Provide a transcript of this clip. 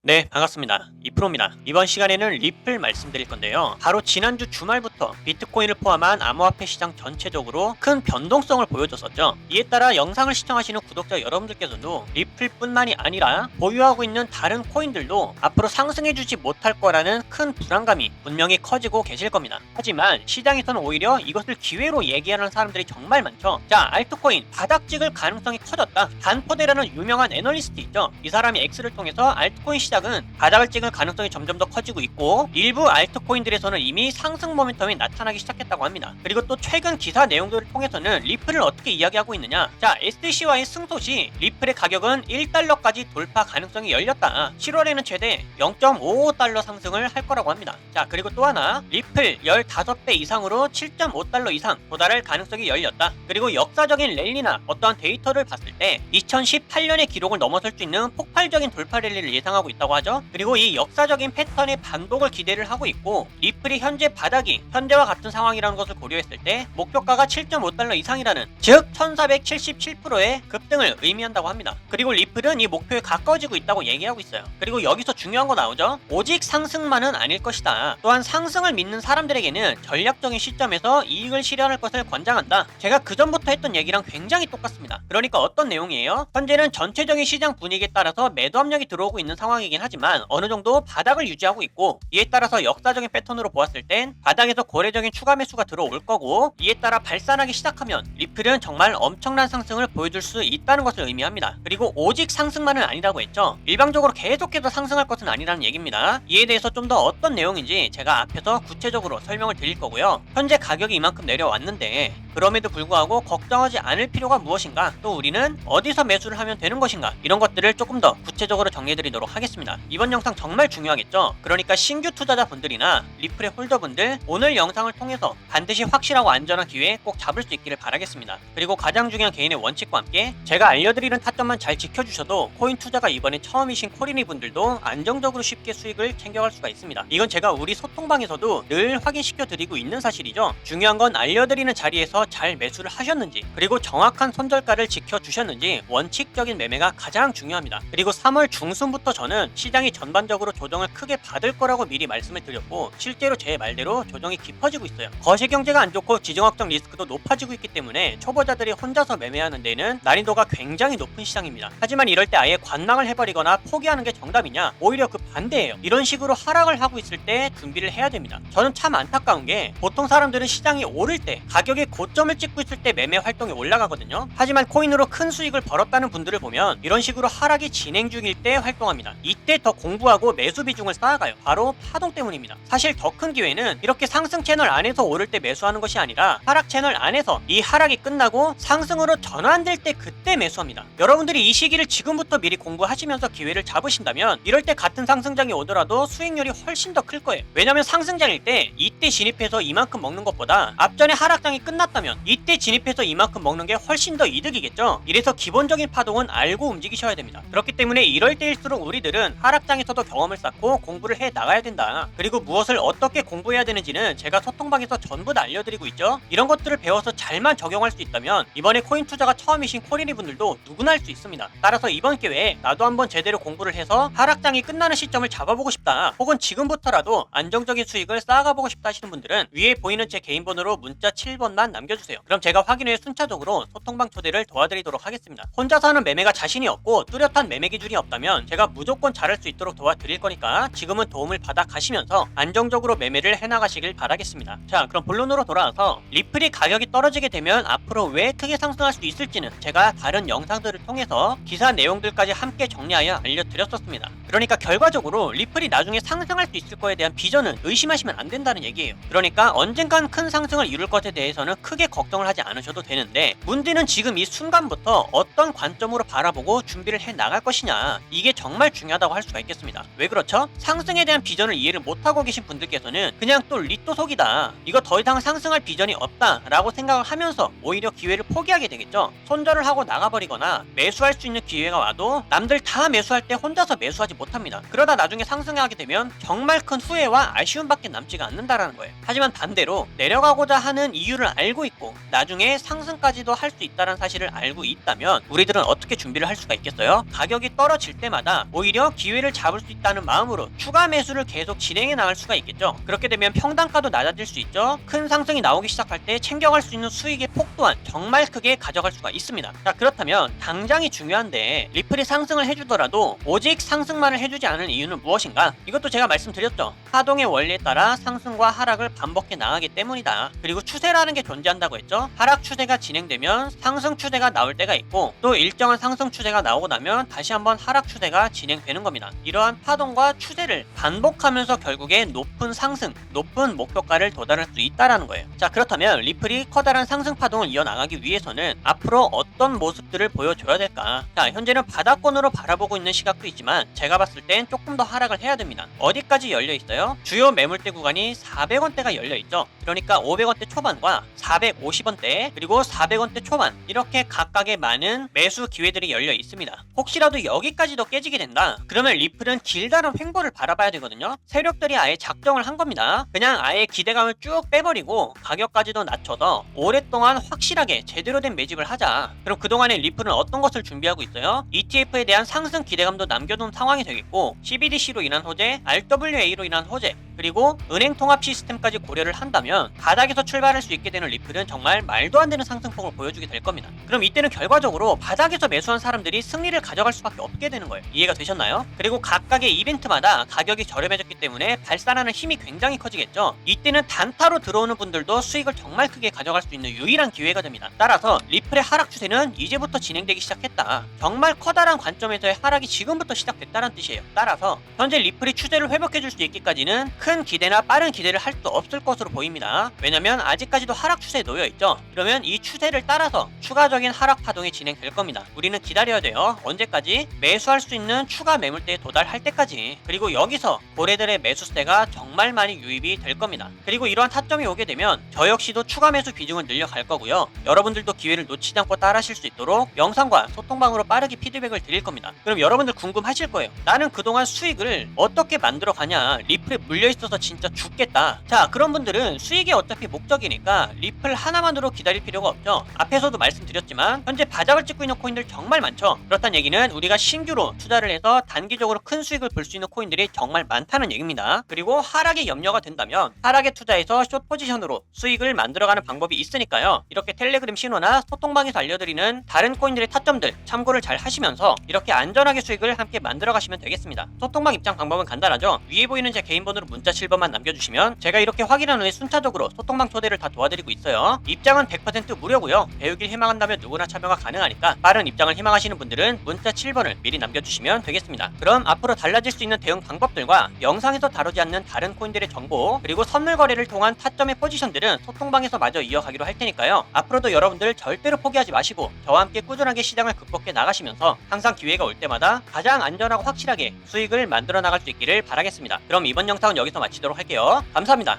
네, 반갑습니다. 이프로입니다. 이번 시간에는 리플 말씀드릴 건데요. 바로 지난주 주말부터 비트코인을 포함한 암호화폐 시장 전체적으로 큰 변동성을 보여줬었죠. 이에 따라 영상을 시청하시는 구독자 여러분들께서도 리플뿐만이 아니라 보유하고 있는 다른 코인들도 앞으로 상승해주지 못할 거라는 큰 불안감이 분명히 커지고 계실 겁니다. 하지만 시장에서는 오히려 이것을 기회로 얘기하는 사람들이 정말 많죠. 자, 알트코인 바닥 찍을 가능성이 커졌다. 단포대라는 유명한 애널리스트 있죠. 이 사람이 X를 통해서 알트코인 시작은 바닥을 찍을 가능성이 점점 더 커지고 있고, 일부 알트코인들에서는 이미 상승 모멘텀이 나타나기 시작했다고 합니다. 그리고 또 최근 기사 내용들을 통해서는 리플을 어떻게 이야기하고 있느냐. 자, SDC와의 승소시 리플의 가격은 1달러까지 돌파 가능성이 열렸다. 7월에는 최대 0.55달러 상승을 할 거라고 합니다. 자, 그리고 또 하나, 리플 15배 이상으로 7.5달러 이상 도달할 가능성이 열렸다. 그리고 역사적인 랠리나 어떠한 데이터를 봤을 때 2018년의 기록을 넘어설 수 있는 폭발적인 돌파 랠리를 예상하고 있다고 하죠. 그리고 이 역사적인 패턴의 반복을 기대를 하고 있고, 리플이 현재 바닥이 현재와 같은 상황이라는 것을 고려했을 때 목표가가 7.5달러 이상이라는, 즉 1477%의 급등을 의미한다고 합니다. 그리고 리플은 이 목표에 가까워지고 있다고 얘기하고 있어요. 그리고 여기서 중요한 거 나오죠. 오직 상승만은 아닐 것이다. 또한 상승을 믿는 사람들에게는 전략적인 시점에서 이익을 실현할 것을 권장한다. 제가 그전부터 했던 얘기랑 굉장히 똑같습니다. 그러니까 어떤 내용이에요? 현재는 전체적인 시장 분위기에 따라서 매도 압력이 들어오고 있는 상황이긴 하지만 어느 정도 바닥을 유지하고 있고, 이에 따라서 역사적인 패턴으로 보았을 땐 바닥에서 거래적인 추가 매수가 들어올 거고, 이에 따라 발산하기 시작하면 리플은 정말 엄청난 상승을 보여줄 수 있다는 것을 의미합니다. 그리고 오직 상승만은 아니라고 했죠. 일방적으로 계속해서 상승할 것은 아니라는 얘기입니다. 이에 대해서 좀 더 어떤 내용인지 제가 앞에서 구체적으로 설명을 드릴 거고요. 현재 가격이 이만큼 내려왔는데 그럼에도 불구하고 걱정하지 않을 필요가 무엇인가, 또 우리는 어디서 매수를 하면 되는 것인가, 이런 것들을 조금 더 구체적으로 정리해드리도록 하겠습니다. 이번 영상 정말 중요하겠죠. 그러니까 신규 투자자분들이나 리플의 홀더분들, 오늘 영상을 통해서 반드시 확실하고 안전한 기회 꼭 잡을 수 있기를 바라겠습니다. 그리고 가장 중요한 개인의 원칙과 함께 제가 알려드리는 타점만 잘 지켜주셔도 코인 투자가 이번에 처음이신 코리니 분들도 안정적으로 쉽게 수익을 챙겨갈 수가 있습니다. 이건 제가 우리 소통방에서도 늘 확인시켜 드리고 있는 사실이죠. 중요한 건 알려드리는 자리에서 잘 매수를 하셨는지, 그리고 정확한 손절가를 지켜주셨는지, 원칙적인 매매가 가장 중요합니다. 그리고 3월 중순부터 저는 시장이 전반적으로 조정을 크게 받을 거라고 미리 말씀을 드렸고, 실제로 제 말대로 조정이 깊어지고 있어요. 거시경제가 안 좋고 지정학적 리스크도 높아지고 있기 때문에 초보자들이 혼자서 매매하는 데는 난이도가 굉장히 높은 시장입니다. 하지만 이럴 때 아예 관망을 해버리거나 포기하는 게 정답이냐? 오히려 그 반대예요. 이런 식으로 하락을 하고 있을 때 준비를 해야 됩니다. 저는 참 안타까운 게, 보통 사람들은 시장이 오를 때, 가격의 고점을 찍고 있을 때 매매 활동이 올라가거든요. 하지만 코인으로 큰 수익을 벌었다는 분들을 보면 이런 식으로 하락이 진행 중일 때 활동합니다. 이때 더 공부하고 매수 비중을 쌓아가요. 바로 파동 때문입니다. 사실 더 큰 기회는 이렇게 상승 채널 안에서 오를 때 매수하는 것이 아니라 하락 채널 안에서 이 하락이 끝나고 상승으로 전환될 때 그때 매수합니다. 여러분들이 이 시기를 지금부터 미리 공부하시면서 기회를 잡으신다면 이럴 때 같은 상승장이 오더라도 수익률이 훨씬 더 클 거예요. 왜냐면 상승장일 때 이때 진입해서 이만큼 먹는 것보다 앞전에 하락장이 끝났다면 이때 진입해서 이만큼 먹는 게 훨씬 더 이득이겠죠. 이래서 기본적인 파동은 알고 움직이셔야 됩니다. 그렇기 때문에 이럴 때일수록 우리들은 하락장에서도 경험을 쌓고 공부를 해 나가야 된다. 그리고 무엇을 어떻게 공부해야 되는지는 제가 소통방에서 전부 다 알려드리고 있죠. 이런 것들을 배워서 잘만 적용할 수 있다면 이번에 코인 투자가 처음이신 코리니 분들도 누구나 할 수 있습니다. 따라서 이번 기회에 나도 한번 제대로 공부를 해서 하락장이 끝나는 시점을 잡아보고 싶다, 혹은 지금부터라도 안정적인 수익을 쌓아가보고 싶다 하시는 분들은 위에 보이는 제 개인 번호로 문자 7번만 남겨주세요. 그럼 제가 확인 후에 순차적으로 소통방 초대를 도와드리도록 하겠습니다. 혼자서 하는 매매가 자신이 없고 뚜렷한 매매 기준이 없다면 제가 무조건 잘할 수 있도록 도와드릴 거니까 지금은 도움을 받아 가시면서 안정적으로 매매를 해나가시길 바라겠습니다. 자, 그럼 본론으로 돌아와서 리플이 가격이 떨어지게 되면 앞으로 왜 크게 상승할 수 있을지는 제가 다른 영상들을 통해서 기사 내용들까지 함께 정리하여 알려드렸었습니다. 그러니까 결과적으로 리플이 나중에 상승할 수 있을 거에 대한 비전은 의심하시면 안 된다는 얘기예요. 그러니까 언젠간 큰 상승을 이룰 것에 대해서는 크게 걱정을 하지 않으셔도 되는데, 문제는 지금 이 순간부터 어떤 관점으로 바라보고 준비를 해 나갈 것이냐, 이게 정말 중요하다고 할 수가 있겠습니다. 왜 그렇죠? 상승에 대한 비전을 이해를 못하고 계신 분들께서는 그냥 또 리또 속이다, 이거 더 이상 상승할 비전이 없다 라고 생각을 하면서 오히려 기회를 포기하게 되겠죠. 손절을 하고 나가버리거나 매수할 수 있는 기회가 와도 남들 다 매수할 때 혼자서 매수하지 못합니다. 그러다 나중에 상승하게 되면 정말 큰 후회와 아쉬움밖에 남지가 않는다라는 거예요. 하지만 반대로 내려가고자 하는 이유를 알고 있고 나중에 상승까지도 할 수 있다는 사실을 알고 있다면 우리들은 어떻게 준비를 할 수가 있겠어요? 가격이 떨어질 때마다 오히려 기회를 잡을 수 있다는 마음으로 추가 매수를 계속 진행해 나갈 수가 있겠죠. 그렇게 되면 평단가도 낮아질 수 있죠. 큰 상승이 나오기 시작할 때 챙겨갈 수 있는 수익의 폭 또한 정말 크게 가져갈 수가 있습니다. 자, 그렇다면 당장이 중요한데 리플이 상승을 해주더라도 오직 상승만을 해주지 않은 이유는 무엇인가? 이것도 제가 말씀드렸죠. 파동의 원리에 따라 상승과 하락을 반복해 나가기 때문이다. 그리고 추세라는 게 존재한다고 했죠. 하락 추세가 진행되면 상승 추세가 나올 때가 있고 또 일정한 상승 추세가 나오고 나면 다시 한번 하락 추세가 진행되는 겁니다. 이러한 파동과 추세를 반복하면서 결국에 높은 상승, 높은 목표가를 도달할 수 있다는 거예요. 자, 그렇다면 리플이 커다란 상승 파동을 이어나가기 위해서는 앞으로 어떤 모습들을 보여줘야 될까? 자, 현재는 바닥권으로 바라보고 있는 시각도 있지만 제가 봤을 땐 조금 더 하락을 해야 됩니다. 어디까지 열려 있어요? 주요 매물대 구간이 400원대가 열려 있죠. 그러니까 500원대 초반과 450원대 그리고 400원대 초반 이렇게 각각의 많은 매수 기회들이 열려 있습니다. 혹시라도 여기까지도 깨지게 된다. 그러면 리플은 길다란 횡보를 바라봐야 되거든요. 세력들이 아예 작정을 한 겁니다. 그냥 아예 기대감을 쭉 빼버리고 가격까지도 낮춰서 오랫동안 확실하게 제대로 된 매집을 하자. 그럼 그동안에 리플은 어떤 것을 준비하고 있어요? ETF에 대한 상승 기대감도 남겨둔 상황이 되겠고 CBDC로 인한 호재, RWA로 인한 호재 그리고 은행 통합 시스템까지 고려를 한다면 바닥에서 출발할 수 있게 되는 리플은 정말 말도 안 되는 상승폭을 보여주게 될 겁니다. 그럼 이때는 결과적으로 바닥에서 매수한 사람들이 승리를 가져갈 수밖에 없게 되는 거예요. 이해가 되셨나요? 그리고 각각의 이벤트마다 가격이 저렴해졌기 때문에 발산하는 힘이 굉장히 커지겠죠. 이때는 단타로 들어오는 분들도 수익을 정말 크게 가져갈 수 있는 유일한 기회가 됩니다. 따라서 리플의 하락 추세는 이제부터 진행되기 시작했다. 정말 커다란 관점에서의 하락이 지금부터 시작됐다는 뜻이에요. 따라서 현재 리플이 추세를 회복해줄 수 있기까지는 큰 기대나 빠른 기대를 할 수 없을 것으로 보입니다. 왜냐면 아직까지도 하락 추세에 놓여있죠. 그러면 이 추세를 따라서 추가적인 하락 파동이 진행될 겁니다. 우리는 기다려야 돼요. 언제까지? 매수할 수 있는 추가 매물대에 도달할 때까지. 그리고 여기서 고래들의 매수세가 정말 많이 유입이 될 겁니다. 그리고 이러한 타점이 오게 되면 저 역시도 추가 매수 비중을 늘려갈 거고요. 여러분들도 기회를 놓치지 않고 따라하실 수 있도록 영상과 소통방으로 빠르게 피드백을 드릴 겁니다. 그럼 여러분들 궁금하실 거예요. 나는 그동안 수익을 어떻게 만들어 가냐? 리플에 물려있어서 진짜 죽겠다. 자, 그런 분들은 수익이 어차피 목적이니까 리플 하나만으로 기다릴 필요가 없죠. 앞에서도 말씀드렸지만 현재 바닥을 찍고 있는 코인들 정말 많죠. 그렇다는 얘기는 우리가 신규로 투자를 해서 단기적으로 큰 수익을 볼 수 있는 코인들이 정말 많다는 얘기입니다. 그리고 하락이 염려가 된다면 하락에 투자해서 숏 포지션으로 수익을 만들어가는 방법이 있으니까요. 이렇게 텔레그램 신호나 소통방에서 알려드리는 다른 코인들의 타점들 참고를 잘 하시면서 이렇게 안전하게 수익을 함께 만들어 가시면 되겠습니다. 소통방 입장 방법은 간단하죠. 위에 보이는 제 개인 번호로 문자 7번만 남겨주시면 제가 이렇게 확인한 후에 순차적으로 소통방 초대를 다 도와드리고 있어요. 입장은 100% 무료고요. 배우길 희망한다면 누구나 참여가 가능하니까 빠른 입장을 희망하시는 분들은 문자 7번을 미리 남겨주시면 되겠습니다. 그럼 앞으로 달라질 수 있는 대응 방법들과 영상에서 다루지 않는 다른 코인들의 정보 그리고 선물 거래를 통한 타점의 포지션들은 소통방에서 마저 이어가기로 할 테니까요. 앞으로도 여러분들 절대로 포기하지 마시고 저와 함께 꾸준하게 시장을 극복해 나가시면서 항상 기회가 올 때마다 가장 안전하고 확실하게 수익을 만들어 나갈 수 있기를 바라겠습니다. 그럼 이번 영상은 여기서 마치도록 할게요. 감사합니다.